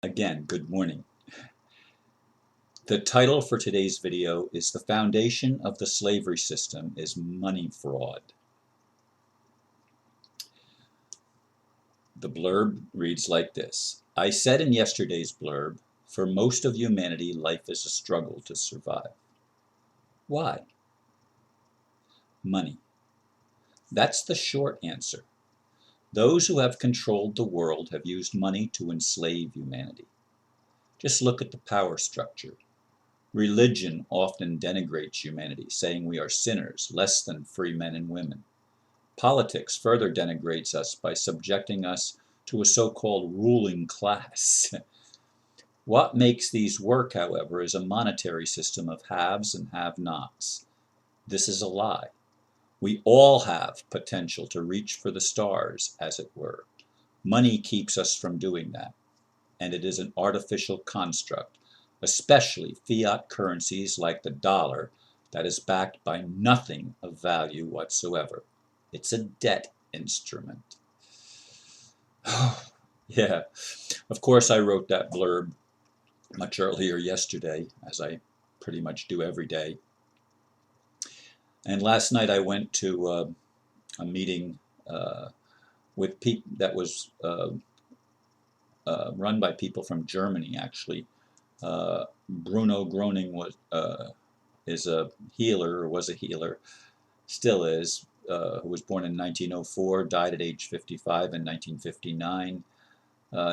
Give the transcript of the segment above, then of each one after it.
Again, good morning. The title for today's video is "The Foundation of the Slavery System is Money Fraud." The blurb reads like this. I said in yesterday's blurb, for most of humanity, life is a struggle to survive. Why? Money. That's the short answer. Those who have controlled the world have used money to enslave humanity. Just look at the power structure. Religion often denigrates humanity, saying we are sinners, less than free men and women. Politics further denigrates us by subjecting us to a so-called ruling class. What makes these work, however, is a monetary system of haves and have-nots. This is a lie. We all have potential to reach for the stars, as it were. Money keeps us from doing that, and it is an artificial construct, especially fiat currencies like the dollar that is backed by nothing of value whatsoever. It's a debt instrument. Yeah, of course I wrote that blurb much earlier yesterday, as I pretty much do every day. And last night I went to a meeting with people that was run by people from Germany, actually. Bruno Groening is a healer, or was a healer, still is, who was born in 1904, died at age 55 in 1959,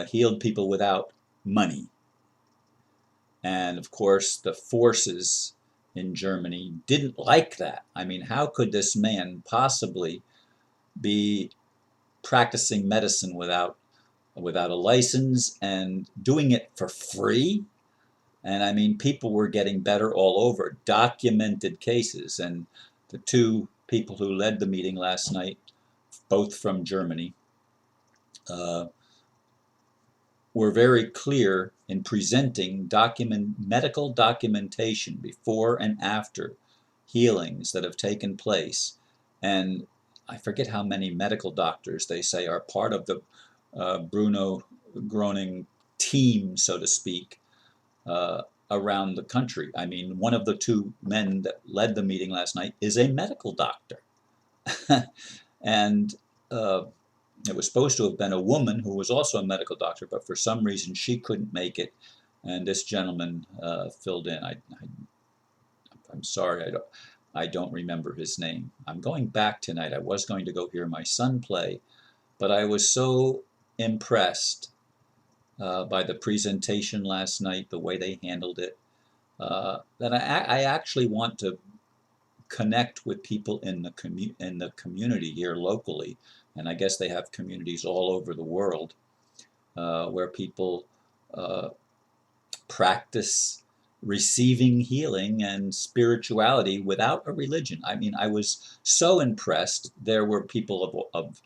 healed people without money. And of course, the forces in Germany didn't like that. I mean, how could this man possibly be practicing medicine without a license and doing it for free? And I mean, people were getting better all over, documented cases. And the two people who led the meeting last night, both from Germany, were very clear in presenting medical documentation before and after healings that have taken place. And I forget how many medical doctors they say are part of the Bruno Groening team, so to speak, around the country. I mean, one of the two men that led the meeting last night is a medical doctor. And it was supposed to have been a woman who was also a medical doctor, but for some reason she couldn't make it, and this gentleman filled in. I'm sorry, I don't remember his name. I'm going back tonight. I was going to go hear my son play, but I was so impressed by the presentation last night, the way they handled it, that I actually want to connect with people in the community here locally, and I guess they have communities all over the world where people practice receiving healing and spirituality without a religion. I mean, I was so impressed. There were people of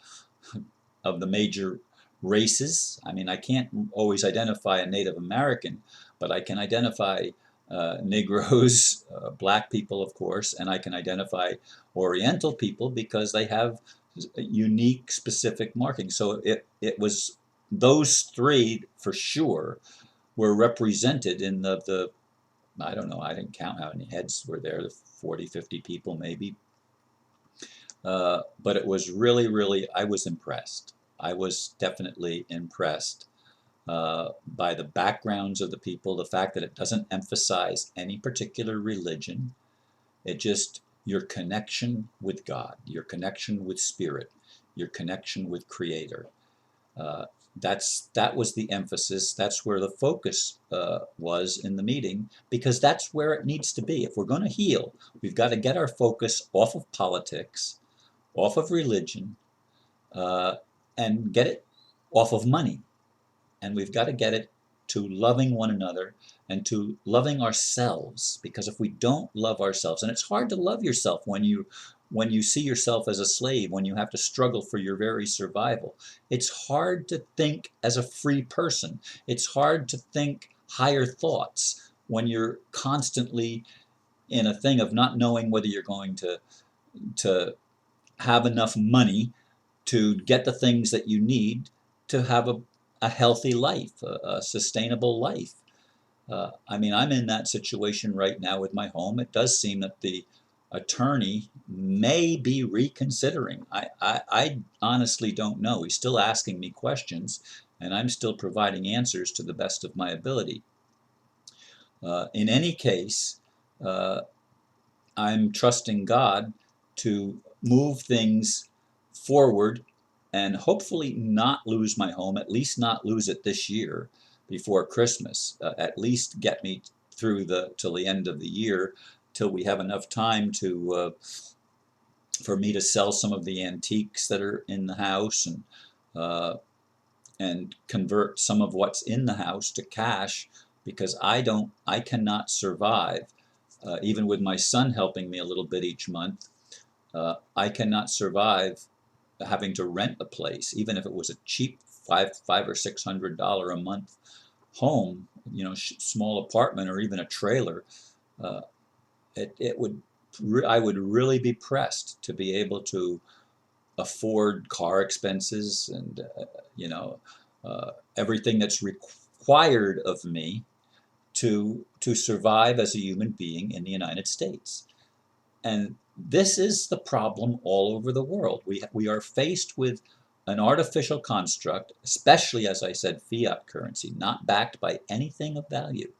the major races. I mean, I can't always identify a Native American, but I can identify Negroes, black people, of course, and I can identify Oriental people because they have unique, specific markings. So it was those three for sure were represented in the I don't know, I didn't count how many heads were there, 40, 50 people maybe. But it was really, really, I was impressed. I was definitely impressed by the backgrounds of the people, the fact that it doesn't emphasize any particular religion. It just, your connection with God, your connection with Spirit, your connection with Creator. That was the emphasis. That's where the focus was in the meeting, because that's where it needs to be. If we're going to heal, we've got to get our focus off of politics, off of religion, and get it off of money. And we've got to get it to loving one another and to loving ourselves, because if we don't love ourselves, and it's hard to love yourself when you see yourself as a slave, when you have to struggle for your very survival. It's hard to think as a free person. It's hard to think higher thoughts when you're constantly in a thing of not knowing whether you're going to have enough money to get the things that you need to have a healthy life, a sustainable life. I mean, I'm in that situation right now with my home. It does seem that the attorney may be reconsidering. I honestly don't know. He's still asking me questions, and I'm still providing answers to the best of my ability. In any case, uh, I'm trusting God to move things forward and hopefully not lose my home, at least not lose it this year before Christmas, at least get me through till the end of the year, till we have enough time to for me to sell some of the antiques that are in the house uh, and convert some of what's in the house to cash, because I cannot survive, even with my son helping me a little bit each month. I cannot survive having to rent a place, even if it was a cheap five or $600 a month home, small apartment or even a trailer. Uh, it would I would really be pressed to be able to afford car expenses and everything that's required of me to survive as a human being in the United States. And this is the problem all over the world. We are faced with an artificial construct, especially, as I said, fiat currency, not backed by anything of value.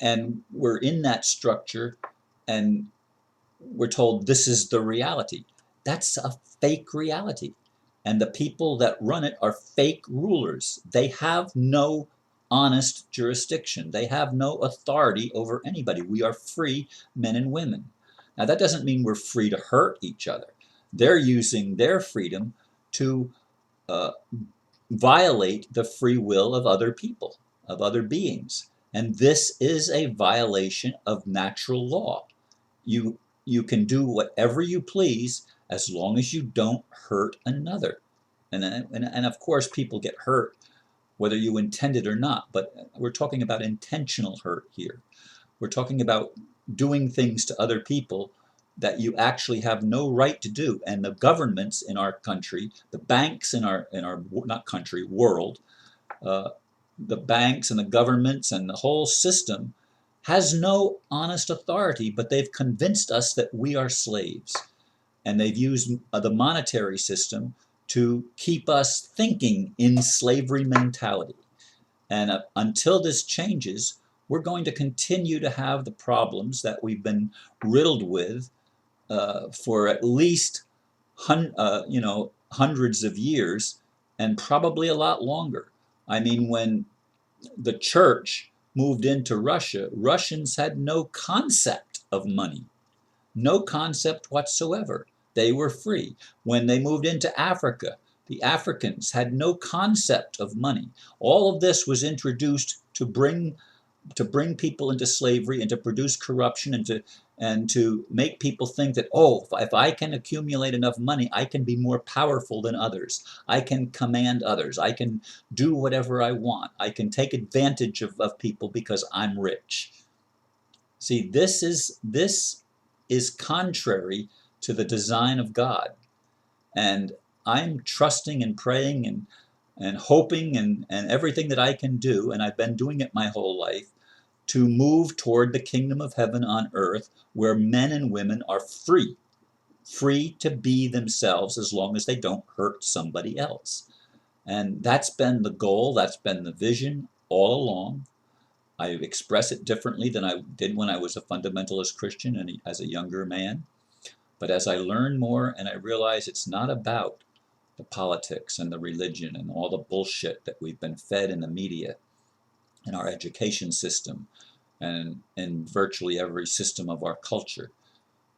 And we're in that structure, and we're told this is the reality. That's a fake reality. And the people that run it are fake rulers. They have no honest jurisdiction. They have no authority over anybody. We are free men and women. Now, that doesn't mean we're free to hurt each other. They're using their freedom to uh, violate the free will of other people, of other beings. And this is a violation of natural law. You you can do whatever you please as long as you don't hurt another. And of course, people get hurt whether you intend it or not, but we're talking about intentional hurt here. We're talking about doing things to other people that you actually have no right to do. And the governments in our country, the banks in our not country, world, uh, the banks and the governments and the whole system has no honest authority, but they've convinced us that we are slaves. And they've used the monetary system to keep us thinking in slavery mentality. And until this changes, we're going to continue to have the problems that we've been riddled with for at least hundreds of years, and probably a lot longer. I mean, when the church moved into Russia, Russians had no concept of money, no concept whatsoever. They were free. When they moved into Africa, the Africans had no concept of money. All of this was introduced to bring people into slavery and to produce corruption and to make people think that, oh, if I can accumulate enough money, I can be more powerful than others. I can command others. I can do whatever I want. I can take advantage of people because I'm rich. See, this is contrary to the design of God. And I'm trusting and praying and hoping and everything that I can do, and I've been doing it my whole life, to move toward the kingdom of heaven on earth, where men and women are free to be themselves as long as they don't hurt somebody else. And that's been the goal, that's been the vision all along. I express it differently than I did when I was a fundamentalist Christian and as a younger man. But as I learn more and I realize it's not about the politics and the religion and all the bullshit that we've been fed in the media, in our education system, and in virtually every system of our culture.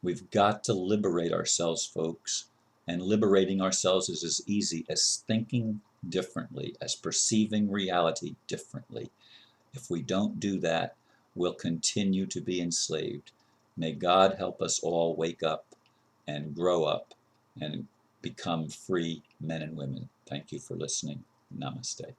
We've got to liberate ourselves, folks. And liberating ourselves is as easy as thinking differently, as perceiving reality differently. If we don't do that, we'll continue to be enslaved. May God help us all wake up and grow up and become free men and women. Thank you for listening. Namaste.